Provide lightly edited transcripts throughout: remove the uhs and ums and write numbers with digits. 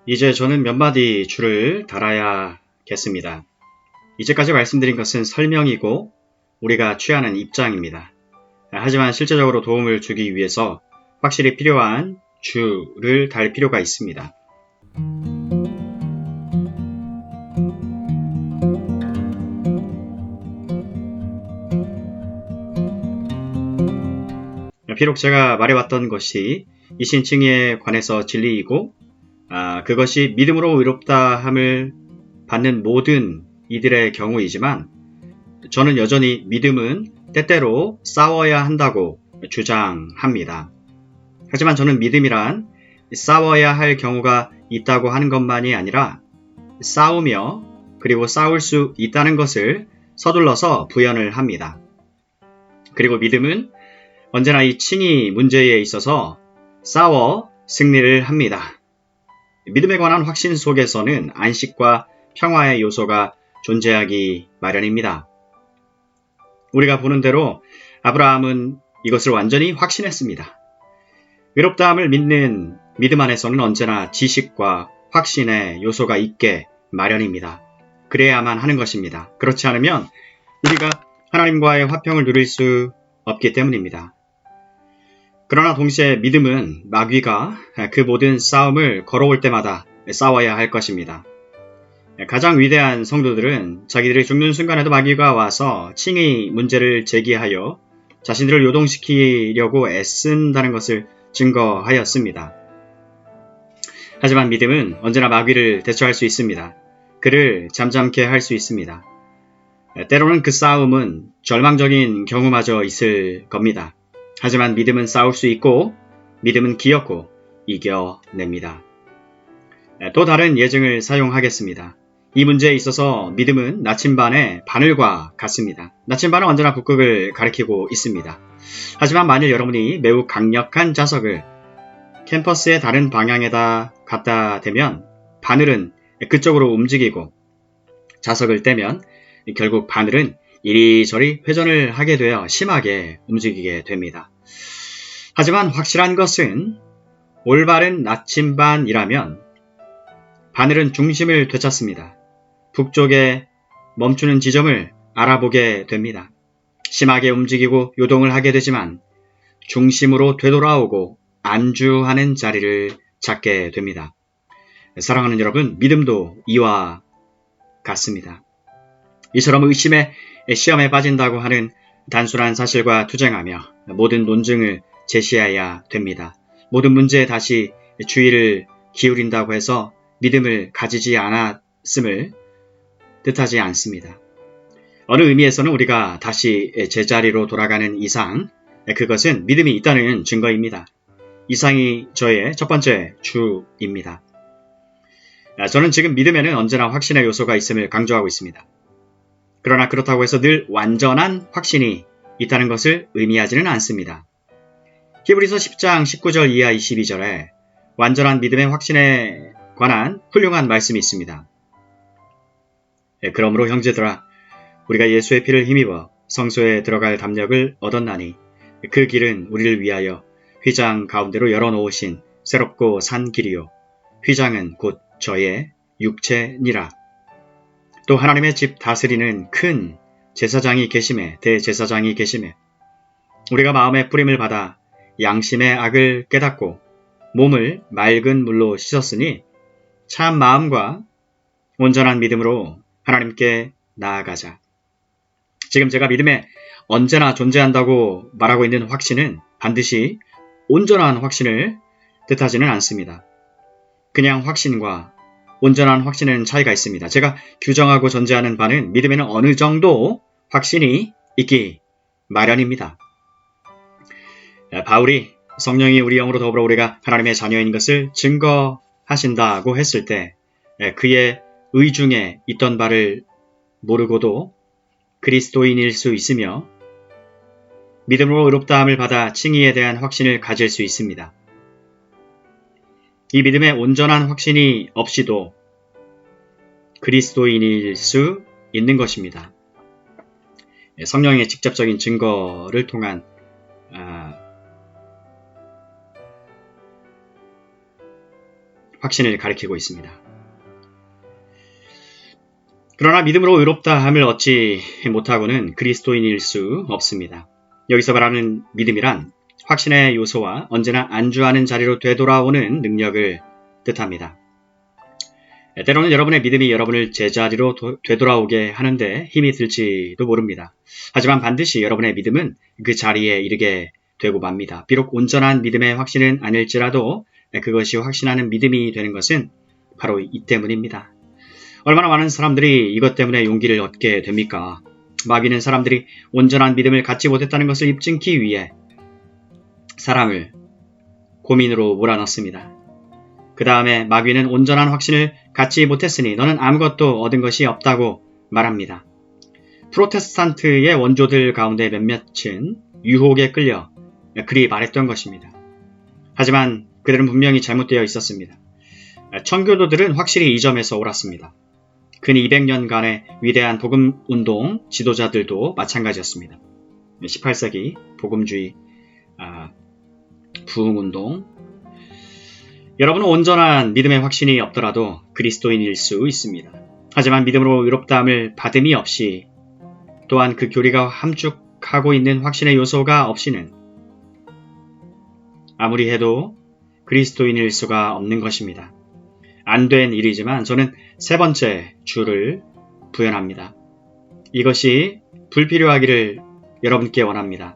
이제 저는 몇 마디 줄을 달아야겠습니다. 이제까지 말씀드린 것은 설명이고 우리가 취하는 입장입니다. 하지만 실제적으로 도움을 주기 위해서 확실히 필요한 줄을 달 필요가 있습니다. 비록 제가 말해왔던 것이 이신칭의에 관해서 진리이고 그것이 믿음으로 의롭다함을 받는 모든 이들의 경우이지만 저는 여전히 믿음은 때때로 싸워야 한다고 주장합니다. 하지만 저는 믿음이란 싸워야 할 경우가 있다고 하는 것만이 아니라 싸우며 그리고 싸울 수 있다는 것을 서둘러서 부연을 합니다. 그리고 믿음은 언제나 이 칭의 문제에 있어서 싸워 승리를 합니다. 믿음에 관한 확신 속에서는 안식과 평화의 요소가 존재하기 마련입니다. 우리가 보는 대로 아브라함은 이것을 완전히 확신했습니다. 의롭다함을 믿는 믿음 안에서는 언제나 지식과 확신의 요소가 있게 마련입니다. 그래야만 하는 것입니다. 그렇지 않으면 우리가 하나님과의 화평을 누릴 수 없기 때문입니다. 그러나 동시에 믿음은 마귀가 그 모든 싸움을 걸어올 때마다 싸워야 할 것입니다. 가장 위대한 성도들은 자기들이 죽는 순간에도 마귀가 와서 칭의 문제를 제기하여 자신들을 요동시키려고 애쓴다는 것을 증거하였습니다. 하지만 믿음은 언제나 마귀를 대처할 수 있습니다. 그를 잠잠케 할 수 있습니다. 때로는 그 싸움은 절망적인 경우마저 있을 겁니다. 하지만 믿음은 싸울 수 있고 믿음은 기었고 이겨냅니다. 또 다른 예증을 사용하겠습니다. 이 문제에 있어서 믿음은 나침반의 바늘과 같습니다. 나침반은 언제나 북극을 가리키고 있습니다. 하지만 만일 여러분이 매우 강력한 자석을 캠퍼스의 다른 방향에다 갖다 대면 바늘은 그쪽으로 움직이고 자석을 떼면 결국 바늘은 이리저리 회전을 하게 되어 심하게 움직이게 됩니다. 하지만 확실한 것은 올바른 나침반이라면 바늘은 중심을 되찾습니다. 북쪽에 멈추는 지점을 알아보게 됩니다. 심하게 움직이고 요동을 하게 되지만 중심으로 되돌아오고 안주하는 자리를 찾게 됩니다. 사랑하는 여러분, 믿음도 이와 같습니다. 이처럼 의심의 시험에 빠진다고 하는 단순한 사실과 투쟁하며 모든 논증을 제시해야 됩니다. 모든 문제에 다시 주의를 기울인다고 해서 믿음을 가지지 않았음을 뜻하지 않습니다. 어느 의미에서는 우리가 다시 제자리로 돌아가는 이상 그것은 믿음이 있다는 증거입니다. 이상이 저의 첫 번째 주입니다. 저는 지금 믿음에는 언제나 확신의 요소가 있음을 강조하고 있습니다. 그러나 그렇다고 해서 늘 완전한 확신이 있다는 것을 의미하지는 않습니다. 히브리서 10장 19절 이하 22절에 완전한 믿음의 확신에 관한 훌륭한 말씀이 있습니다. 그러므로 형제들아 우리가 예수의 피를 힘입어 성소에 들어갈 담력을 얻었나니 그 길은 우리를 위하여 휘장 가운데로 열어놓으신 새롭고 산 길이요 휘장은 곧 저의 육체니라. 또 하나님의 집 다스리는 큰 제사장이 계심에 대제사장이 계심에 우리가 마음의 뿌림을 받아 양심의 악을 깨닫고 몸을 맑은 물로 씻었으니 참 마음과 온전한 믿음으로 하나님께 나아가자. 지금 제가 믿음에 언제나 존재한다고 말하고 있는 확신은 반드시 온전한 확신을 뜻하지는 않습니다. 그냥 확신과 온전한 확신에는 차이가 있습니다. 제가 규정하고 전제하는 바는 믿음에는 어느 정도 확신이 있기 마련입니다. 바울이 성령이 우리 영으로 더불어 우리가 하나님의 자녀인 것을 증거하신다고 했을 때 그의 의중에 있던 바를 모르고도 그리스도인일 수 있으며 믿음으로 의롭다함을 받아 칭의에 대한 확신을 가질 수 있습니다. 이 믿음의 온전한 확신이 없이도 그리스도인일 수 있는 것입니다. 성령의 직접적인 증거를 통한 확신을 가리키고 있습니다. 그러나 믿음으로 의롭다 함을 얻지 못하고는 그리스도인일 수 없습니다. 여기서 말하는 믿음이란 확신의 요소와 언제나 안주하는 자리로 되돌아오는 능력을 뜻합니다. 때로는 여러분의 믿음이 여러분을 제자리로 되돌아오게 하는데 힘이 들지도 모릅니다. 하지만 반드시 여러분의 믿음은 그 자리에 이르게 되고 맙니다. 비록 온전한 믿음의 확신은 아닐지라도 그것이 확신하는 믿음이 되는 것은 바로 이 때문입니다. 얼마나 많은 사람들이 이것 때문에 용기를 얻게 됩니까? 마귀는 사람들이 온전한 믿음을 갖지 못했다는 것을 입증하기 위해 사람을 고민으로 몰아넣습니다. 그 다음에 마귀는 온전한 확신을 갖지 못했으니 너는 아무것도 얻은 것이 없다고 말합니다. 프로테스탄트의 원조들 가운데 몇몇은 유혹에 끌려 그리 말했던 것입니다. 하지만 그들은 분명히 잘못되어 있었습니다. 청교도들은 확실히 이 점에서 옳았습니다. 근 200년간의 위대한 복음운동 지도자들도 마찬가지였습니다. 18세기 복음주의 부흥운동. 여러분은 온전한 믿음의 확신이 없더라도 그리스도인일 수 있습니다. 하지만 믿음으로 의롭다함을 받음이 없이 또한 그 교리가 함축하고 있는 확신의 요소가 없이는 아무리 해도 그리스도인일 수가 없는 것입니다. 안 된 일이지만 저는 세 번째 줄을 부연합니다. 이것이 불필요하기를 여러분께 원합니다.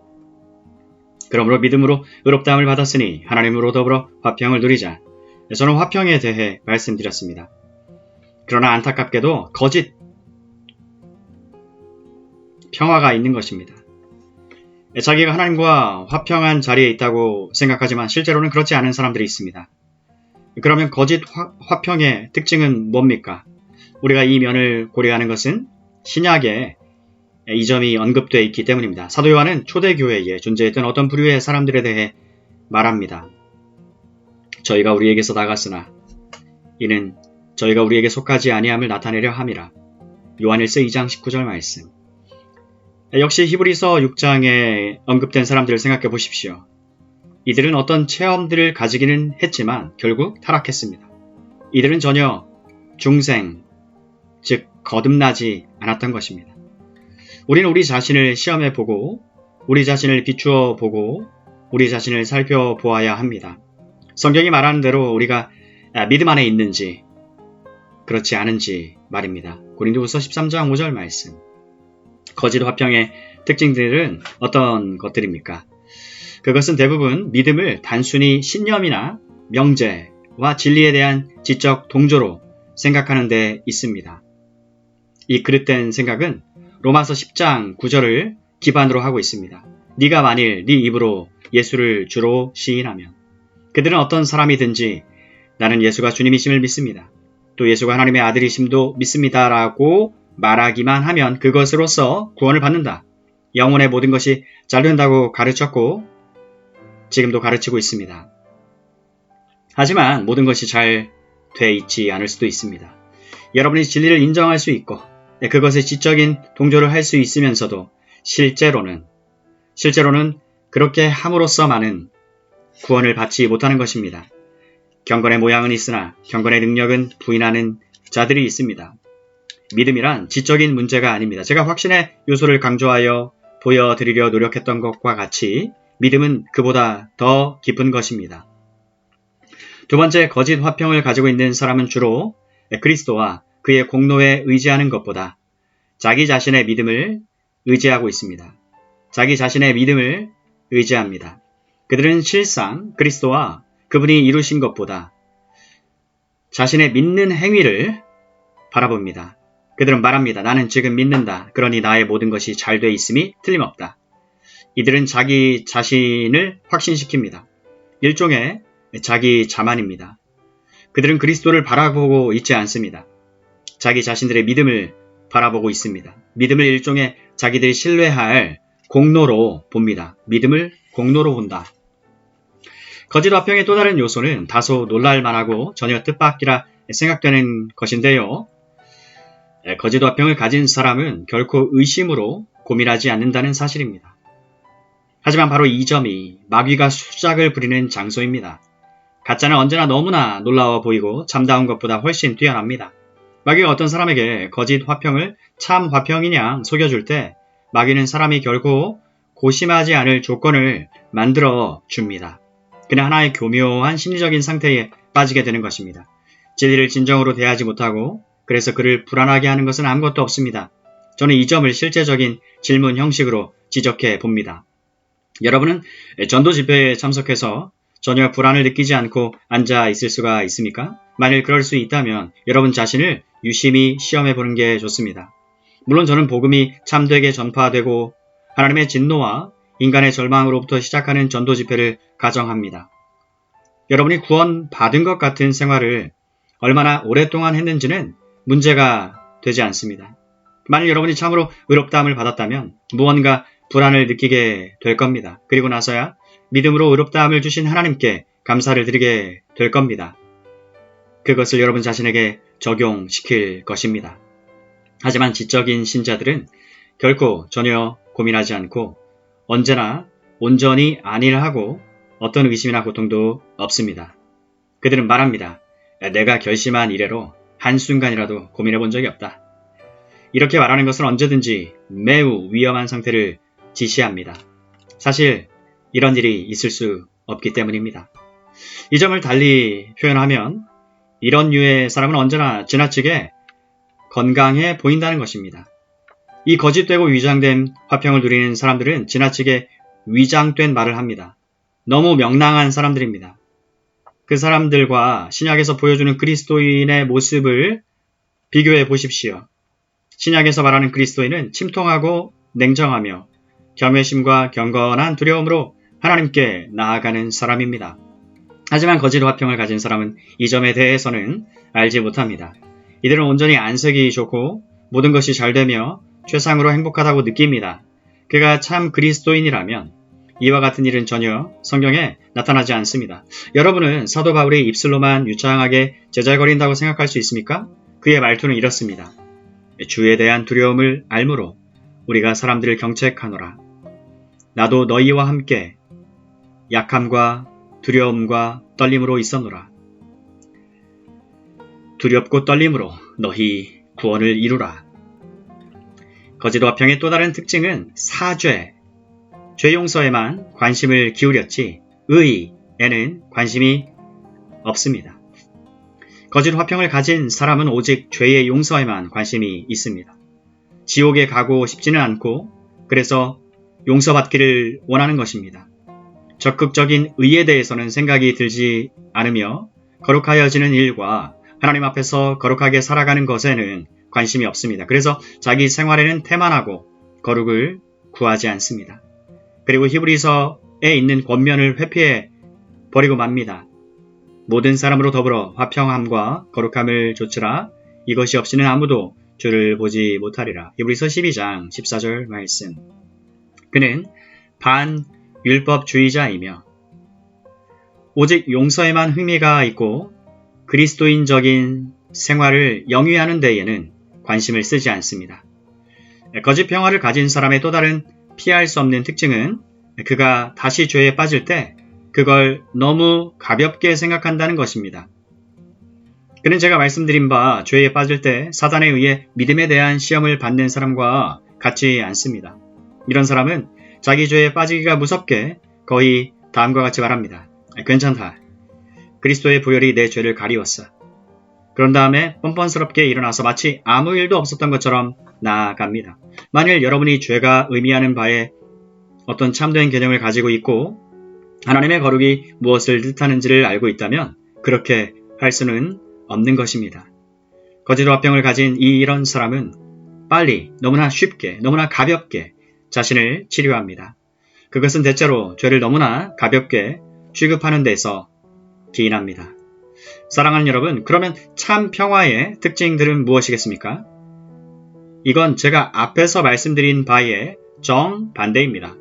그러므로 믿음으로 의롭다함을 받았으니 하나님으로 더불어 화평을 누리자. 저는 화평에 대해 말씀드렸습니다. 그러나 안타깝게도 거짓 평화가 있는 것입니다. 자기가 하나님과 화평한 자리에 있다고 생각하지만 실제로는 그렇지 않은 사람들이 있습니다. 그러면 거짓 화평의 특징은 뭡니까? 우리가 이 면을 고려하는 것은 신약에 이 점이 언급되어 있기 때문입니다. 사도 요한은 초대교회에 존재했던 어떤 부류의 사람들에 대해 말합니다. 저희가 우리에게서 나갔으나 이는 저희가 우리에게 속하지 아니함을 나타내려 함이라. 요한일서 2장 19절 말씀. 역시 히브리서 6장에 언급된 사람들을 생각해 보십시오. 이들은 어떤 체험들을 가지기는 했지만 결국 타락했습니다. 이들은 전혀 중생, 즉 거듭나지 않았던 것입니다. 우리는 우리 자신을 시험해 보고 우리 자신을 비추어 보고 우리 자신을 살펴보아야 합니다. 성경이 말하는 대로 우리가 믿음 안에 있는지 그렇지 않은지 말입니다. 고린도후서 13장 5절 말씀. 거짓 화평의 특징들은 어떤 것들입니까? 그것은 대부분 믿음을 단순히 신념이나 명제와 진리에 대한 지적 동조로 생각하는 데 있습니다. 이 그릇된 생각은 로마서 10장 9절을 기반으로 하고 있습니다. 네가 만일 네 입으로 예수를 주로 시인하면 그들은 어떤 사람이든지 나는 예수가 주님이심을 믿습니다. 또 예수가 하나님의 아들이심도 믿습니다. 라고 말하기만 하면 그것으로서 구원을 받는다. 영혼의 모든 것이 잘 된다고 가르쳤고 지금도 가르치고 있습니다. 하지만 모든 것이 잘 돼 있지 않을 수도 있습니다. 여러분이 진리를 인정할 수 있고 그것에 지적인 동조를 할 수 있으면서도 실제로는 그렇게 함으로써만은 구원을 받지 못하는 것입니다. 경건의 모양은 있으나 경건의 능력은 부인하는 자들이 있습니다. 믿음이란 지적인 문제가 아닙니다. 제가 확신의 요소를 강조하여 보여드리려 노력했던 것과 같이 믿음은 그보다 더 깊은 것입니다. 두 번째, 거짓 화평을 가지고 있는 사람은 주로 그리스도와 그의 공로에 의지하는 것보다 자기 자신의 믿음을 의지하고 있습니다. 자기 자신의 믿음을 의지합니다. 그들은 실상 그리스도와 그분이 이루신 것보다 자신의 믿는 행위를 바라봅니다. 그들은 말합니다. 나는 지금 믿는다. 그러니 나의 모든 것이 잘 돼 있음이 틀림없다. 이들은 자기 자신을 확신시킵니다. 일종의 자기 자만입니다. 그들은 그리스도를 바라보고 있지 않습니다. 자기 자신들의 믿음을 바라보고 있습니다. 믿음을 일종의 자기들이 신뢰할 공로로 봅니다. 믿음을 공로로 본다. 거짓 화평의 또 다른 요소는 다소 놀랄만하고 전혀 뜻밖이라 생각되는 것인데요. 거짓 화평을 가진 사람은 결코 의심으로 고민하지 않는다는 사실입니다. 하지만 바로 이 점이 마귀가 수작을 부리는 장소입니다. 가짜는 언제나 너무나 놀라워 보이고 참다운 것보다 훨씬 뛰어납니다. 마귀가 어떤 사람에게 거짓 화평을 참 화평이냐 속여줄 때 마귀는 사람이 결코 고심하지 않을 조건을 만들어 줍니다. 그는 하나의 교묘한 심리적인 상태에 빠지게 되는 것입니다. 진리를 진정으로 대하지 못하고 그래서 그를 불안하게 하는 것은 아무것도 없습니다. 저는 이 점을 실제적인 질문 형식으로 지적해 봅니다. 여러분은 전도 집회에 참석해서 전혀 불안을 느끼지 않고 앉아 있을 수가 있습니까? 만일 그럴 수 있다면 여러분 자신을 유심히 시험해 보는 게 좋습니다. 물론 저는 복음이 참되게 전파되고 하나님의 진노와 인간의 절망으로부터 시작하는 전도 집회를 가정합니다. 여러분이 구원 받은 것 같은 생활을 얼마나 오랫동안 했는지는 문제가 되지 않습니다. 만일 여러분이 참으로 의롭다함을 받았다면 무언가 불안을 느끼게 될 겁니다. 그리고 나서야 믿음으로 의롭다함을 주신 하나님께 감사를 드리게 될 겁니다. 그것을 여러분 자신에게 적용시킬 것입니다. 하지만 지적인 신자들은 결코 전혀 고민하지 않고 언제나 온전히 안일하고 어떤 의심이나 고통도 없습니다. 그들은 말합니다. 내가 결심한 이래로 한순간이라도 고민해 본 적이 없다. 이렇게 말하는 것은 언제든지 매우 위험한 상태를 지시합니다. 사실 이런 일이 있을 수 없기 때문입니다. 이 점을 달리 표현하면 이런 류의 사람은 언제나 지나치게 건강해 보인다는 것입니다. 이 거짓되고 위장된 화평을 누리는 사람들은 지나치게 위장된 말을 합니다. 너무 명랑한 사람들입니다. 그 사람들과 신약에서 보여주는 그리스도인의 모습을 비교해 보십시오. 신약에서 말하는 그리스도인은 침통하고 냉정하며 겸허심과 경건한 두려움으로 하나님께 나아가는 사람입니다. 하지만 거짓 화평을 가진 사람은 이 점에 대해서는 알지 못합니다. 이들은 온전히 안색이 좋고 모든 것이 잘되며 최상으로 행복하다고 느낍니다. 그가 참 그리스도인이라면 이와 같은 일은 전혀 성경에 나타나지 않습니다. 여러분은 사도 바울의 입술로만 유창하게 제잘거린다고 생각할 수 있습니까? 그의 말투는 이렇습니다. 주에 대한 두려움을 알므로 우리가 사람들을 경책하노라. 나도 너희와 함께 약함과 두려움과 떨림으로 있었노라. 두렵고 떨림으로 너희 구원을 이루라. 거짓 화평의 또 다른 특징은 사죄, 죄 용서에만 관심을 기울였지 의에는 관심이 없습니다. 거짓 화평을 가진 사람은 오직 죄의 용서에만 관심이 있습니다. 지옥에 가고 싶지는 않고 그래서 용서받기를 원하는 것입니다. 적극적인 의에 대해서는 생각이 들지 않으며 거룩하여지는 일과 하나님 앞에서 거룩하게 살아가는 것에는 관심이 없습니다. 그래서 자기 생활에는 태만하고 거룩을 구하지 않습니다. 그리고 히브리서에 있는 권면을 회피해 버리고 맙니다. 모든 사람으로 더불어 화평함과 거룩함을 좇으라. 이것이 없이는 아무도 주를 보지 못하리라. 히브리서 12장 14절 말씀. 그는 반율법주의자이며 오직 용서에만 흥미가 있고 그리스도인적인 생활을 영위하는 데에는 관심을 쓰지 않습니다. 거짓 평화를 가진 사람의 또 다른 피할 수 없는 특징은 그가 다시 죄에 빠질 때 그걸 너무 가볍게 생각한다는 것입니다. 그는 제가 말씀드린 바 죄에 빠질 때 사단에 의해 믿음에 대한 시험을 받는 사람과 같지 않습니다. 이런 사람은 자기 죄에 빠지기가 무섭게 거의 다음과 같이 말합니다. 괜찮다. 그리스도의 보혈이 내 죄를 가리웠어. 그런 다음에 뻔뻔스럽게 일어나서 마치 아무 일도 없었던 것처럼 나아갑니다. 만일 여러분이 죄가 의미하는 바에 어떤 참된 개념을 가지고 있고 하나님의 거룩이 무엇을 뜻하는지를 알고 있다면 그렇게 할 수는 없는 것입니다. 거짓 화평을 가진 이런 사람은 빨리, 너무나 쉽게, 너무나 가볍게 자신을 치료합니다. 그것은 대체로 죄를 너무나 가볍게 취급하는 데서 기인합니다. 사랑하는 여러분, 그러면 참 평화의 특징들은 무엇이겠습니까? 이건 제가 앞에서 말씀드린 바의 정반대입니다.